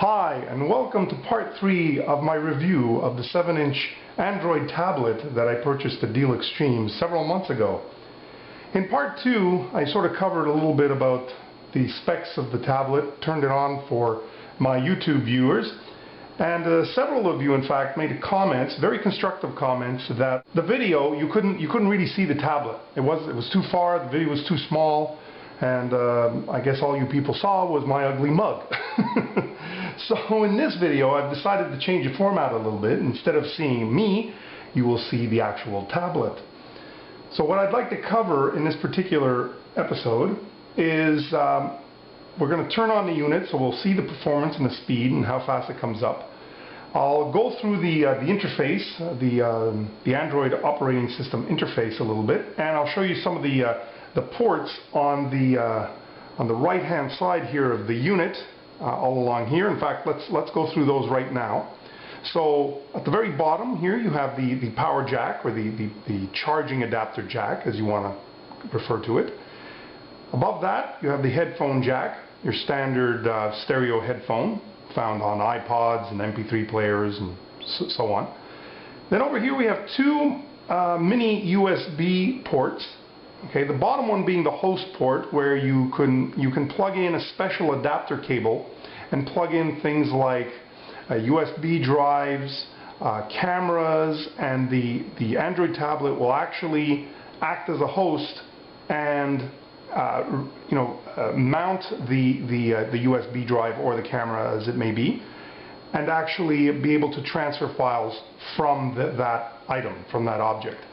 Hi, and welcome to part 3 of my review of the 7-inch Android tablet that I purchased at Deal Extreme several months ago. In part 2, I sort of covered a little bit about the specs of the tablet, turned it on for my YouTube viewers, and several of you in fact made comments, very constructive comments, that the video, you couldn't really see the tablet. It was too far, the video was too small, and I guess all you people saw was my ugly mug. So in this video I've decided to change the format a little bit. Instead of seeing me, you will see the actual tablet. So what I'd like to cover in this particular episode is we're going to turn on the unit, so we'll see the performance and the speed and how fast it comes up. I'll go through the interface, the Android operating system interface a little bit, and I'll show you some of the ports on the right hand side here of the unit, all along here. In fact, let's go through those right now. So at the very bottom here you have the power jack, or the charging adapter jack, as you want to refer to it. Above that you have the headphone jack, your standard stereo headphone found on iPods and MP3 players and so on. Then over here we have two mini USB ports. Okay, the bottom one being the host port, where you can plug in a special adapter cable and plug in things like USB drives, cameras, and the Android tablet will actually act as a host and mount the USB drive or the camera, as it may be, and actually be able to transfer files from that item, from that object.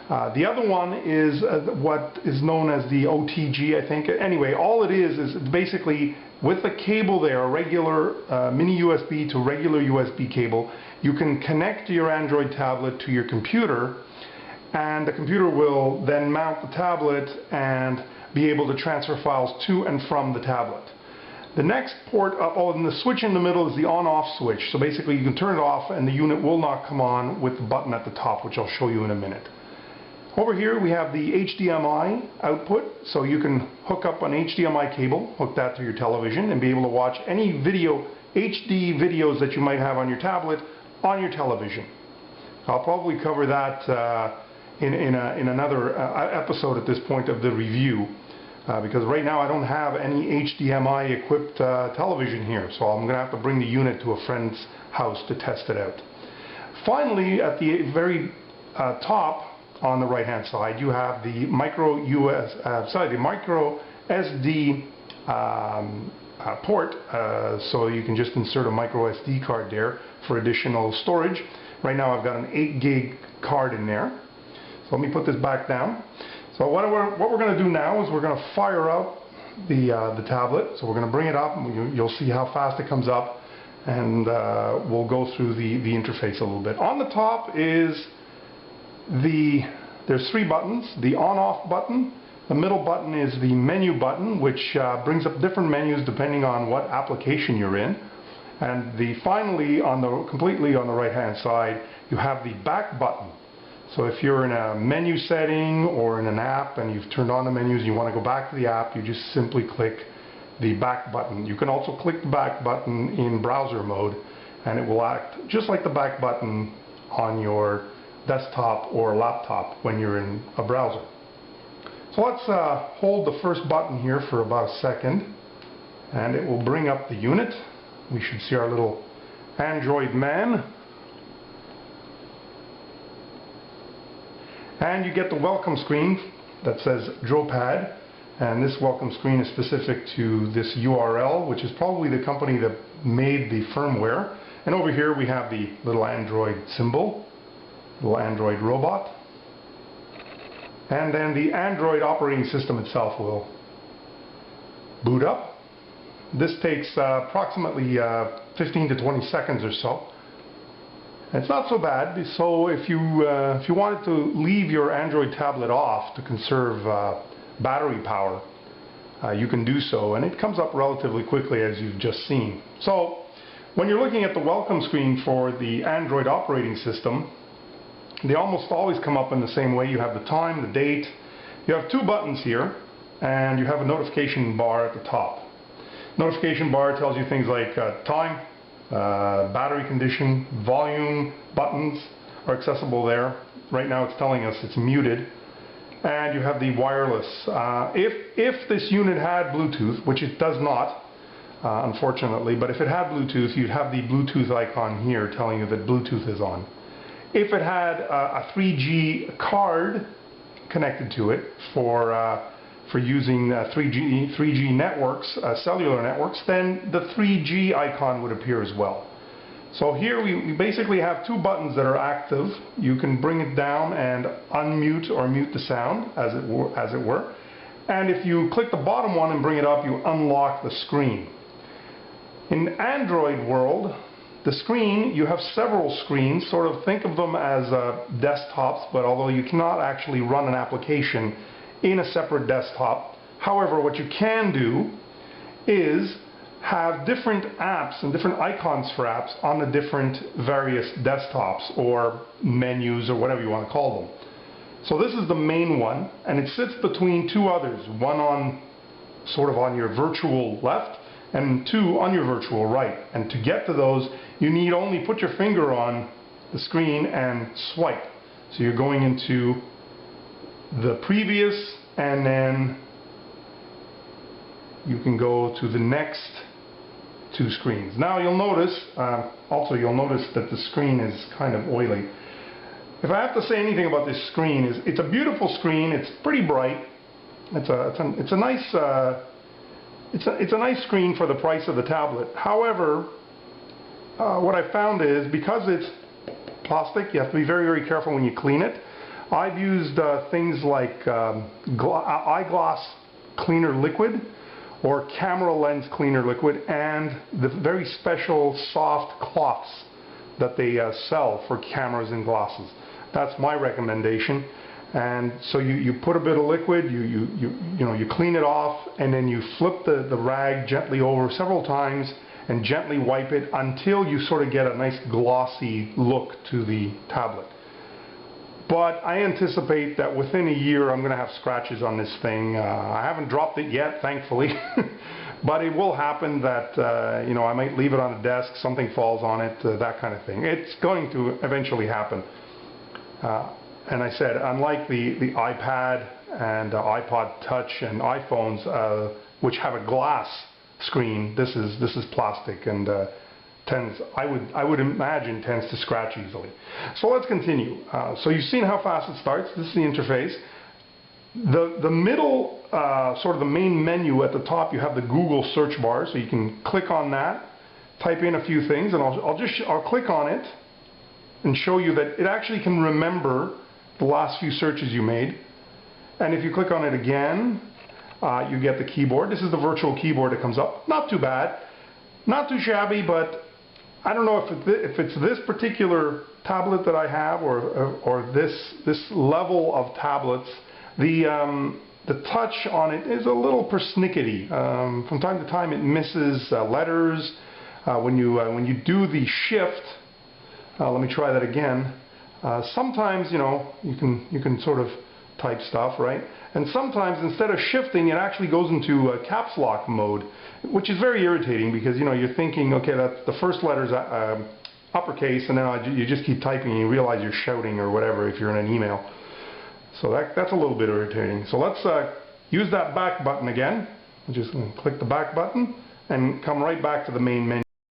The other one is what is known as the OTG, I think. Anyway, all it is basically with the cable there, a regular mini USB to regular USB cable, you can connect your Android tablet to your computer, and the computer will then mount the tablet and be able to transfer files to and from the tablet. The next port, and the switch in the middle is the on-off switch. So basically you can turn it off and the unit will not come on with the button at the top, which I'll show you in a minute. Over here we have the HDMI output, so you can hook up an HDMI cable, hook that to your television, and be able to watch any HD videos that you might have on your tablet on your television. I'll probably cover that in another episode at this point of the review, because right now I don't have any HDMI equipped television here, so I'm going to have to bring the unit to a friend's house to test it out. Finally, at the very top on the right hand side you have the micro SD port, so you can just insert a micro SD card there for additional storage. Right now I've got an 8 gig card in there. So let me put this back down. So what we're going to do now is we're going to fire up the tablet. So we're going to bring it up, and you'll see how fast it comes up, and we'll go through the interface a little bit. On the top is there's 3 buttons. The on-off button, the middle button is the menu button, which brings up different menus depending on what application you're in, and finally completely on the right hand side you have the back button. So if you're in a menu setting or in an app and you've turned on the menus and you want to go back to the app, you just simply click the back button. You can also click the back button in browser mode, and it will act just like the back button on your desktop or laptop when you're in a browser. So let's hold the first button here for about a second, and it will bring up the unit. We should see our little Android man. And you get the welcome screen that says Dropad, and this welcome screen is specific to this URL, which is probably the company that made the firmware. And over here we have the little Android symbol, little Android robot, and then the Android operating system itself will boot up. This takes approximately 15 to 20 seconds or so. It's not so bad. So if you wanted to leave your Android tablet off to conserve battery power, you can do so, and it comes up relatively quickly, as you've just seen. So when you're looking at the welcome screen for the Android operating system, they almost always come up in the same way. You have the time, the date. You have 2 buttons here, and you have a notification bar at the top. Notification bar tells you things like time, battery condition, volume buttons are accessible there. Right now it's telling us it's muted. And you have the wireless. If this unit had Bluetooth, which it does not, unfortunately, but if it had Bluetooth, you'd have the Bluetooth icon here telling you that Bluetooth is on. If it had a 3G card connected to it for using 3G networks, cellular networks, then the 3G icon would appear as well. So here we basically have two buttons that are active. You can bring it down and unmute or mute the sound, as it were. And if you click the bottom one and bring it up, you unlock the screen. In Android world, the screen, you have several screens. Sort of think of them as desktops, but although you cannot actually run an application in a separate desktop. However, what you can do is have different apps and different icons for apps on the different various desktops or menus or whatever you want to call them. So this is the main one, and it sits between two others, one on sort of on your virtual left and two on your virtual right. And to get to those, you need only put your finger on the screen and swipe. So you're going into the previous, and then you can go to the next two screens. Now you'll notice, you'll notice that the screen is kind of oily. If I have to say anything about this screen, it's a beautiful screen. It's pretty bright. It's a nice screen for the price of the tablet. However, what I found is because it's plastic, you have to be very, very careful when you clean it. I've used things like eyeglass cleaner liquid or camera lens cleaner liquid, and the very special soft cloths that they sell for cameras and glasses. That's my recommendation. And so you put a bit of liquid, you clean it off, and then you flip the rag gently over several times and gently wipe it until you sort of get a nice glossy look to the tablet. But I anticipate that within a year I'm going to have scratches on this thing. I haven't dropped it yet, thankfully, but it will happen that I might leave it on a desk, something falls on it, that kind of thing. It's going to eventually happen. And I said, unlike the iPad and iPod Touch and iPhones, which have a glass screen, this is plastic and I would imagine tends to scratch easily. So let's continue. So you've seen how fast it starts. This is the interface. The middle, sort of the main menu at the top, you have the Google search bar, so you can click on that, type in a few things, and I'll click on it and show you that it actually can remember the last few searches you made. And if you click on it again, you get the keyboard. This is the virtual keyboard that comes up. Not too bad, not too shabby, but I don't know if it's this particular tablet that I have or this level of tablets. The touch on it is a little persnickety. From time to time it misses letters. When you do the shift, let me try that again. Sometimes you can sort of type stuff, right? And sometimes instead of shifting, it actually goes into caps lock mode, which is very irritating because you're thinking, okay, that's the first letter's uppercase, and then you just keep typing and you realize you're shouting or whatever if you're in an email. So that's a little bit irritating. So let's use that back button again. I'm just going to click the back button and come right back to the main menu.